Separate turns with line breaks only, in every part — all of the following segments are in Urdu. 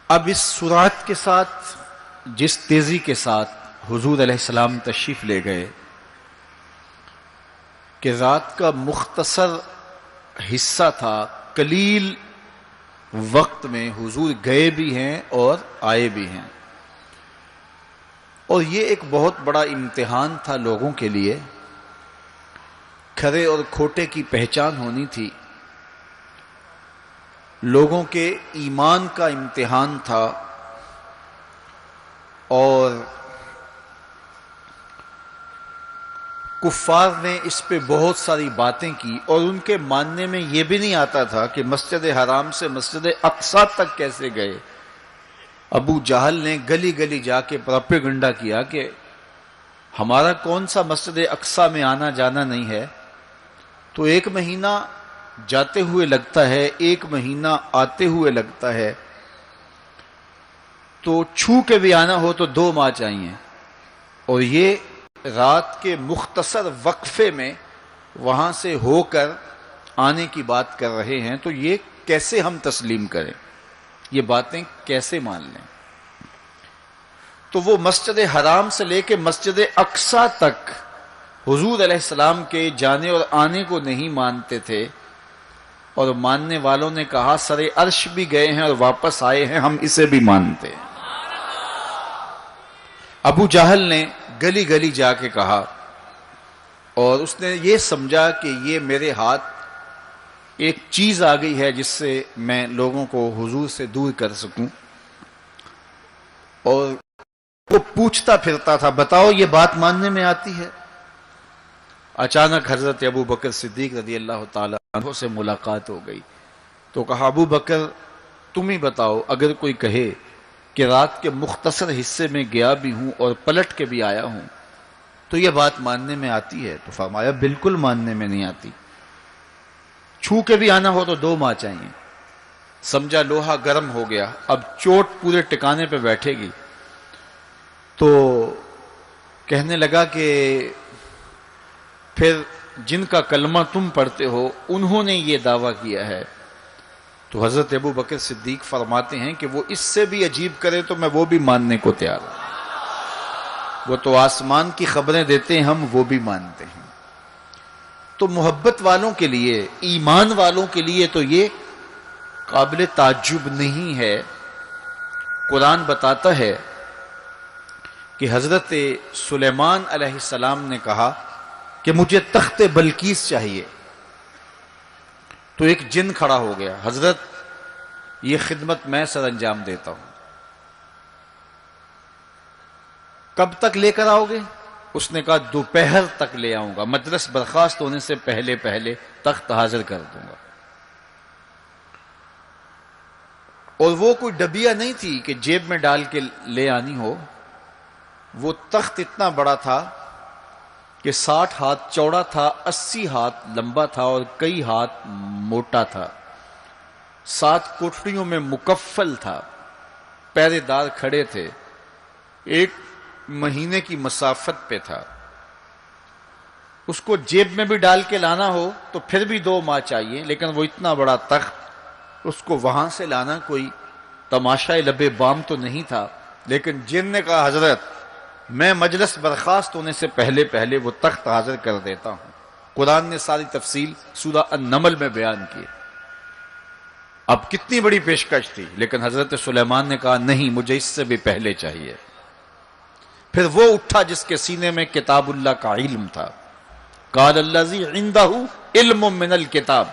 اب اس سرعت کے ساتھ، جس تیزی کے ساتھ حضور علیہ السلام تشریف لے گئے کہ رات کا مختصر حصہ تھا، قلیل وقت میں حضور گئے بھی ہیں اور آئے بھی ہیں، اور یہ ایک بہت بڑا امتحان تھا لوگوں کے لیے۔ کھرے اور کھوٹے کی پہچان ہونی تھی، لوگوں کے ایمان کا امتحان تھا، اور کفار نے اس پہ بہت ساری باتیں کی، اور ان کے ماننے میں یہ بھی نہیں آتا تھا کہ مسجد حرام سے مسجد اقصی تک کیسے گئے۔ ابو جہل نے گلی گلی جا کے پروپیگنڈا کیا کہ ہمارا کون سا مسجد اقصی میں آنا جانا نہیں ہے، تو 1 مہینہ جاتے ہوئے لگتا ہے، 1 مہینہ آتے ہوئے لگتا ہے، تو چھو کے بھی آنا ہو تو 2 ماہ چاہیے، اور یہ رات کے مختصر وقفے میں وہاں سے ہو کر آنے کی بات کر رہے ہیں، تو یہ کیسے ہم تسلیم کریں، یہ باتیں کیسے مان لیں؟ تو وہ مسجد حرام سے لے کے مسجد اقصی تک حضور علیہ السلام کے جانے اور آنے کو نہیں مانتے تھے، اور ماننے والوں نے کہا سر عرش بھی گئے ہیں اور واپس آئے ہیں، ہم اسے بھی مانتے ہیں۔ ابو جہل نے گلی گلی جا کے کہا، اور اس نے یہ سمجھا کہ یہ میرے ہاتھ ایک چیز آ گئی ہے جس سے میں لوگوں کو حضور سے دور کر سکوں، اور وہ پوچھتا پھرتا تھا بتاؤ یہ بات ماننے میں آتی ہے؟ اچانک حضرت ابو بکر صدیق رضی اللہ تعالیٰ عنہ سے ملاقات ہو گئی، تو کہا ابو بکر تم ہی بتاؤ، اگر کوئی کہے کہ رات کے مختصر حصے میں گیا بھی ہوں اور پلٹ کے بھی آیا ہوں تو یہ بات ماننے میں آتی ہے؟ تو فرمایا بالکل ماننے میں نہیں آتی، چھو کے بھی آنا ہو تو 2 ماہ چاہیے۔ سمجھا لوہا گرم ہو گیا، اب چوٹ پورے ٹکانے پہ بیٹھے گی، تو کہنے لگا کہ پھر جن کا کلمہ تم پڑھتے ہو انہوں نے یہ دعویٰ کیا ہے۔ تو حضرت ابو بکر صدیق فرماتے ہیں کہ وہ اس سے بھی عجیب کرے تو میں وہ بھی ماننے کو تیار ہوں، وہ تو آسمان کی خبریں دیتے ہیں، ہم وہ بھی مانتے ہیں۔ تو محبت والوں کے لیے، ایمان والوں کے لیے تو یہ قابل تعجب نہیں ہے۔ قرآن بتاتا ہے کہ حضرت سلیمان علیہ السلام نے کہا کہ مجھے تخت بلقیس چاہیے، تو ایک جن کھڑا ہو گیا، حضرت یہ خدمت میں سر انجام دیتا ہوں، کب تک لے کر آؤ گے؟ اس نے کہا دوپہر تک لے آؤں گا، مجلس برخاست ہونے سے پہلے پہلے تخت حاضر کر دوں گا۔ اور وہ کوئی ڈبیا نہیں تھی کہ جیب میں ڈال کے لے آنی ہو، وہ تخت اتنا بڑا تھا کہ 60 ہاتھ چوڑا تھا، 80 ہاتھ لمبا تھا اور کئی ہاتھ موٹا تھا، 7 کوٹھڑیوں میں مکفل تھا، پہرے دار کھڑے تھے، 1 مہینے کی مسافت پہ تھا۔ اس کو جیب میں بھی ڈال کے لانا ہو تو پھر بھی 2 ماہ چاہیے، لیکن وہ اتنا بڑا تخت، اس کو وہاں سے لانا کوئی تماشائے لبے بام تو نہیں تھا۔ لیکن جن نے کہا حضرت میں مجلس برخاست ہونے سے پہلے پہلے وہ تخت حاضر کر دیتا ہوں۔ قرآن نے ساری تفصیل سورہ النمل میں بیان کی۔ اب کتنی بڑی پیشکش تھی، لیکن حضرت سلیمان نے کہا نہیں، مجھے اس سے بھی پہلے چاہیے۔ پھر وہ اٹھا جس کے سینے میں کتاب اللہ کا علم تھا، قال الذی عندہ علم من الکتاب۔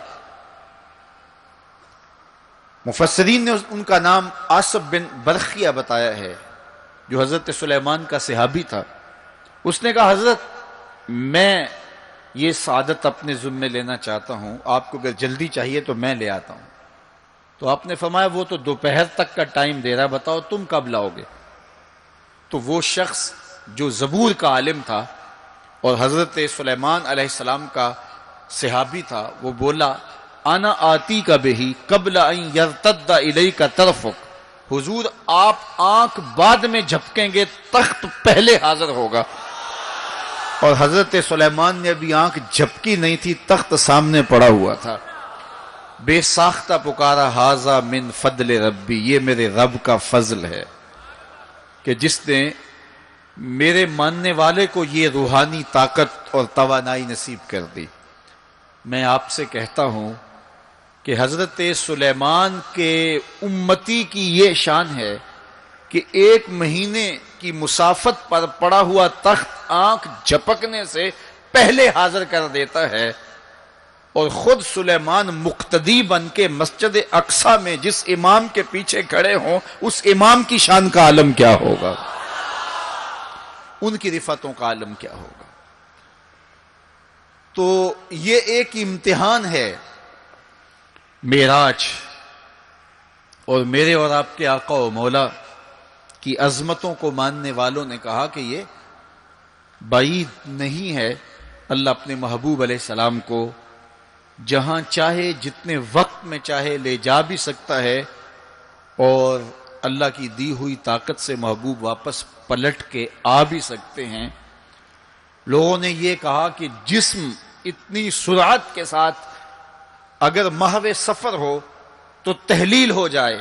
مفسرین نے ان کا نام آصف بن برخیہ بتایا ہے، جو حضرت سلیمان کا صحابی تھا۔ اس نے کہا حضرت میں یہ سعادت اپنے ذمے لینا چاہتا ہوں، آپ کو اگر جلدی چاہیے تو میں لے آتا ہوں۔ تو آپ نے فرمایا وہ تو دوپہر تک کا ٹائم دے رہا، بتاؤ تم کب لاؤ گے؟ تو وہ شخص جو زبور کا عالم تھا اور حضرت سلیمان علیہ السلام کا صحابی تھا، وہ بولا انا آتی کا بہی قبل ان یرتد الیک طرفک، حضور آپ آنکھ بعد میں جھپکیں گے، تخت پہلے حاضر ہوگا۔ اور حضرت سلیمان نے ابھی آنکھ جھپکی نہیں تھی، تخت سامنے پڑا ہوا تھا۔ بے ساختہ پکارا ہاذا من فضل ربی، یہ میرے رب کا فضل ہے کہ جس نے میرے ماننے والے کو یہ روحانی طاقت اور توانائی نصیب کر دی۔ میں آپ سے کہتا ہوں کہ حضرت سلیمان کے امتی کی یہ شان ہے کہ 1 مہینے کی مسافت پر پڑا ہوا تخت آنکھ جھپکنے سے پہلے حاضر کر دیتا ہے، اور خود سلیمان مقتدی بن کے مسجد اقصی میں جس امام کے پیچھے کھڑے ہوں اس امام کی شان کا عالم کیا ہوگا، ان کی رفعتوں کا عالم کیا ہوگا۔ تو یہ ایک امتحان ہے معراج، اور میرے اور آپ کے آقا و مولا کی عظمتوں کو ماننے والوں نے کہا کہ یہ بعید نہیں ہے، اللہ اپنے محبوب علیہ السلام کو جہاں چاہے جتنے وقت میں چاہے لے جا بھی سکتا ہے، اور اللہ کی دی ہوئی طاقت سے محبوب واپس پلٹ کے آ بھی سکتے ہیں۔ لوگوں نے یہ کہا کہ جسم اتنی سرعت کے ساتھ اگر محو سفر ہو تو تحلیل ہو جائے،